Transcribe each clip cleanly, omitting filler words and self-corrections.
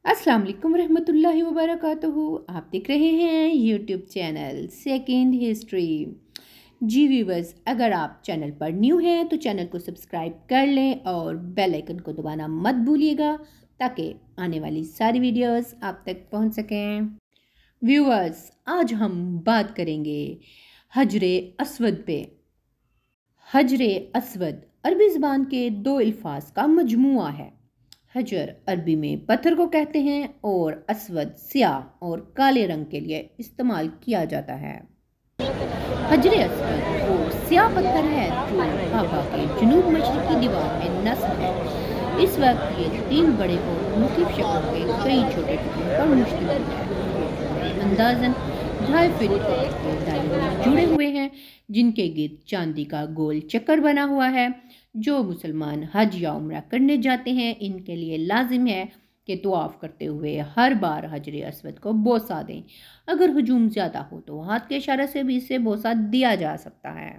अस्सलाम वालेकुम रहमतुल्लाहि व बरकातुहू। आप देख रहे हैं यूट्यूब चैनल सेकंड हिस्ट्री। जी व्यूवर्स, अगर आप चैनल पर न्यू हैं तो चैनल को सब्सक्राइब कर लें और बेल आइकन को दबाना मत भूलिएगा ताकि आने वाली सारी वीडियोस आप तक पहुंच सकें। व्यूवर्स, आज हम बात करेंगे हजरे अस्वद पे। हजरे अस्वद अरबी ज़बान के दो अल्फाज का मजमुआ है। हजर अरबी में पत्थर को कहते हैं और अस्वद स्याह और काले रंग के लिए इस्तेमाल किया जाता है। हजरे अस्वद वो स्याह पत्थर है जो काबा के जनूब मशरकी दीवार में नस्ब है। इस वक्त ये तीन बड़े और मुख्तलिफ शक्लों के कई छोटे टुकड़ों पर मुश्तमिल है। अंदाजन 2.5 फीट के दायरे में जुड़े हुए हैं, जिनके गिर्द चांदी का गोल चक्कर बना हुआ है। जो मुसलमान हज या उम्रा करने जाते हैं, इनके लिए लाजिम है कि तवाफ करते हुए हर बार हजरे अस्वद को बोसा दें। अगर हुजूम ज़्यादा हो तो हाथ के इशारे से भी इसे बोसा दिया जा सकता है।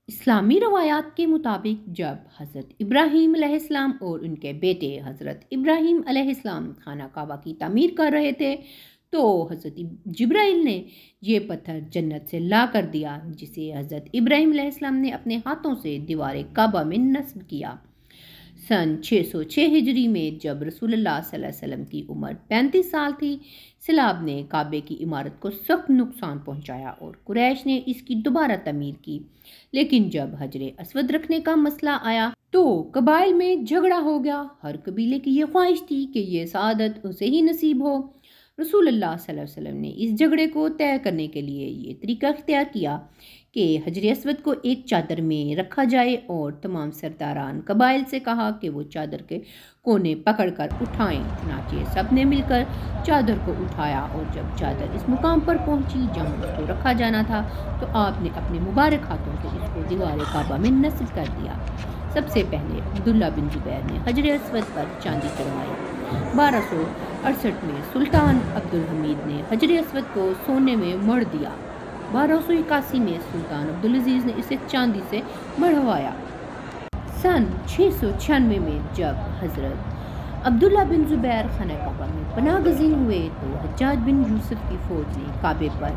इस्लामी रवायात के मुताबिक जब हज़रत इब्राहीम अलैहिस्सलाम और उनके बेटे हज़रत इब्राहीम अलैहिस्सलाम खाना काबा की तामीर कर रहे थे तो हज़रत जिब्राइल ने ये पत्थर जन्नत से ला कर दिया, जिसे हज़रत इब्राहीम अलैहिस्सलाम ने अपने हाथों से दीवार काबा में नस्ब किया। सन 606 हिजरी में जब रसूलुल्लाह सल्लल्लाहु अलैहि वसल्लम की उम्र 35 साल थी, सैलाब ने काबे की इमारत को सख्त नुकसान पहुंचाया और कुरैश ने इसकी दोबारा तमीर की। लेकिन जब हजरे अस्वद रखने का मसला आया तो कबाइल में झगड़ा हो गया। हर कबीले की ये ख्वाहिश थी कि ये सादत उसे ही नसीब हो। रसूलुल्लाह सल्लल्लाहु अलैहि वसल्लम ने इस झगड़े को तय करने के लिए ये तरीका इख्तियार किया कि हजरे अस्वद को एक चादर में रखा जाए और तमाम सरदारान कबाइल से कहा कि वो चादर के कोने पकड़कर उठाएं। चुनांचे सब ने मिलकर चादर को उठाया और जब चादर इस मुकाम पर पहुंची जहाँ उसको रखा जाना था तो आपने अपने मुबारक हाथों से इसको दीवार काबा में नस्ब कर दिया। सबसे पहले अब्दुल्ला बिन जुबैर ने हजरे अस्वद पर चांदी चढ़वाई। 1268 में सुल्तान अब्दुल हमीद ने हजरे अस्वद को सोने में मढ़ दिया। 1281 में सुल्तान अब्दुल अजीज ने इसे चांदी से मढ़वाया। सन 696 में जब हजरत अब्दुल्ला बिन जुबैर खाना काबा में पनाह गजीन हुए तो हज्जाज बिन यूसुफ की फौज ने काबे पर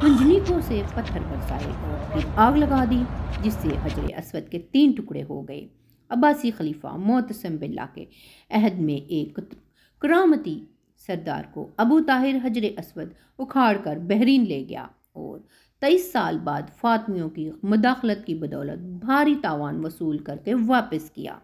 मंजनीकों से पत्थर बरसाए और फिर आग लगा दी, जिससे हजरे अस्वद के 3 टुकड़े हो गए। अब्बासी खलीफा मोतसम बिल्ला के अहद में एक करामती सरदार को अबू ताहिर हजरे अस्वद उखाड़ कर बहरीन ले गया और 23 साल बाद फातमियों की मुदाखलत की बदौलत भारी तावान वसूल करके वापस किया।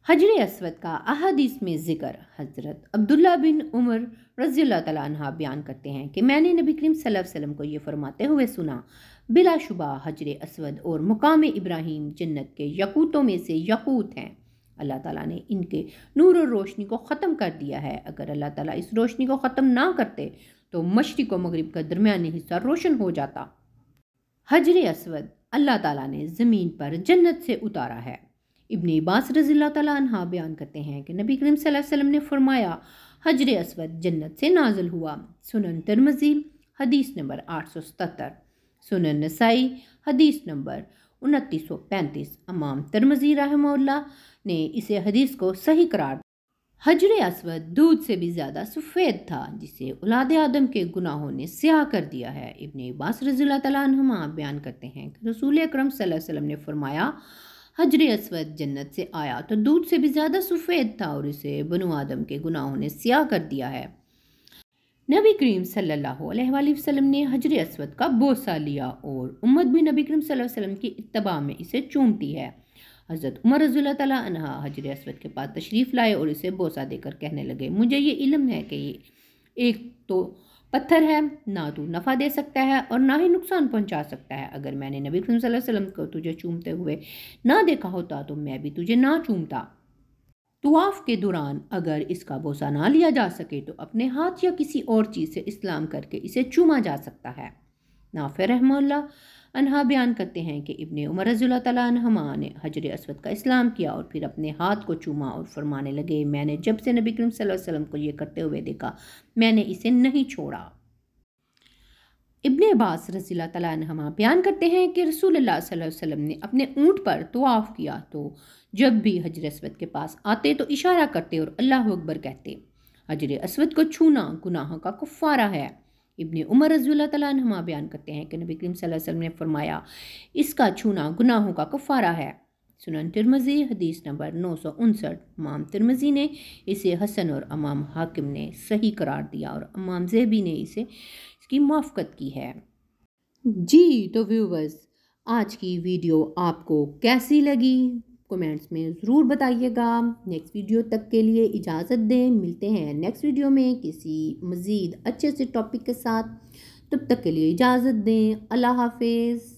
हजरे अस्वद का अहादीस में जिक्र हज़रत अब्दुल्ला बिन उमर रज़ियल्लाहु तआला अन्हा बयान करते हैं कि मैंने नबी करीम सल्लल्लाहु अलैहि वसल्लम को ये फरमाते हुए सुना, बिलाशुबा हजरे अस्वद और मुकाम इब्राहीम जन्नत के यकूतों में से यकूत हैं। अल्लाह ताला ने इनके नूर और रोशनी को ख़त्म कर दिया है। अगर अल्लाह ताला इस रोशनी को ख़त्म ना करते तो मशरिक़ और मगरिब का दरमियानी हिस्सा रोशन हो जाता। हजरे अस्वद अल्लाह ताला ने ज़मीन पर जन्नत से उतारा है। इब्ने अब्बास रज़ियल्लाहु तआला अन्हा बयान करते हैं कि नबी करीम सल्लल्लाहु अलैहि वसल्लम ने फरमाया, हजरे अस्वद जन्नत से नाजिल हुआ। सुनन तिरमिज़ी हदीस नंबर 877, सुनन नसाई हदीस नंबर 2935। इमाम तिरमिज़ी रहमहुल्लाह ने इसे हदीस को सही करार। हजरे अस्वद दूध से भी ज़्यादा सफ़ेद था, जिसे औलाद आदम के गुनाहों ने स्याह कर दिया है। इब्ने अब्बास रज़ियल्लाहु तआला अन्हुमा बयान करते हैं कि रसूल अकरम सल्लल्लाहु अलैहि वसल्लम ने फरमाया, हजरे अस्वद जन्नत से आया तो दूध से भी ज़्यादा सफ़ेद था और इसे बनु आदम के गुनाहों ने स्याह कर दिया है। नबी करीम सल्लल्लाहु अलैहि वसल्लम ने हजरे अस्वद का बोसा लिया और उम्मत भी नबी करीम सल्लल्लाहु अलैहि वसल्लम की इत्तबा में इसे चूमती है। हज़रत उमर रज़ियल्लाहु तआला अन्हा हजरे अस्वद के पास तशरीफ़ लाए और इसे बोसा देकर कहने लगे, मुझे ये इल्म है कि ये एक तो पत्थर है, ना तो नफ़ा दे सकता है और ना ही नुकसान पहुंचा सकता है। अगर मैंने नबी करीम सल्लल्लाहु अलैहि वसल्लम को तुझे चूमते हुए ना देखा होता तो मैं भी तुझे ना चूमता। तवाफ के दौरान अगर इसका बोसा ना लिया जा सके तो अपने हाथ या किसी और चीज़ से इस्लाम करके इसे चूमा जा सकता है। नाफे रहमतुल्लाह अन्हा बयान करते हैं कि इब्ने उमर रज़ियल्लाहु तआला अन्हुमा ने हजरे अस्वद का इस्लाम किया और फिर अपने हाथ को चूमा और फरमाने लगे, मैंने जब से नबी करीम सल्लल्लाहु अलैहि वसल्लम को ये करते हुए देखा मैंने इसे नहीं छोड़ा। इब्ने अब्बास रज़ियल्लाहु तआला अन्हुमा बयान करते हैं कि रसूलुल्लाह सल्लल्लाहु अलैहि वसल्लम ने अपने ऊँट पर तवाफ़ किया तो जब भी हजर अस्वद के पास आते तो इशारा करते और अल्लाहु अकबर कहते। حجر اسود کو چھونا گناہ کا کفارہ ہے۔ ابن عمر رضی اللہ تعالیٰ عنہما بیان کرتے ہیں کہ نبی کریم صلی اللہ علیہ وسلم نے فرمایا اس کا چھونا گناہوں کا کفارہ ہے۔ سنن ترمذی حدیث نمبر 959۔ امام ترمذی نے اسے حسن اور امام حاکم نے صحیح قرار دیا اور امام ذہبی نے اس کی موافقت کی ہے۔ جی تو ویورز، آج کی ویڈیو آپ کو کیسی لگی کومنٹس میں ضرور بتائیے گا۔ نیکسٹ ویڈیو تک کے لیے اجازت دیں، ملتے ہیں نیکسٹ ویڈیو میں کسی مزید اچھے سے ٹاپک کے ساتھ۔ تب تک کے لیے اجازت دیں، اللہ حافظ۔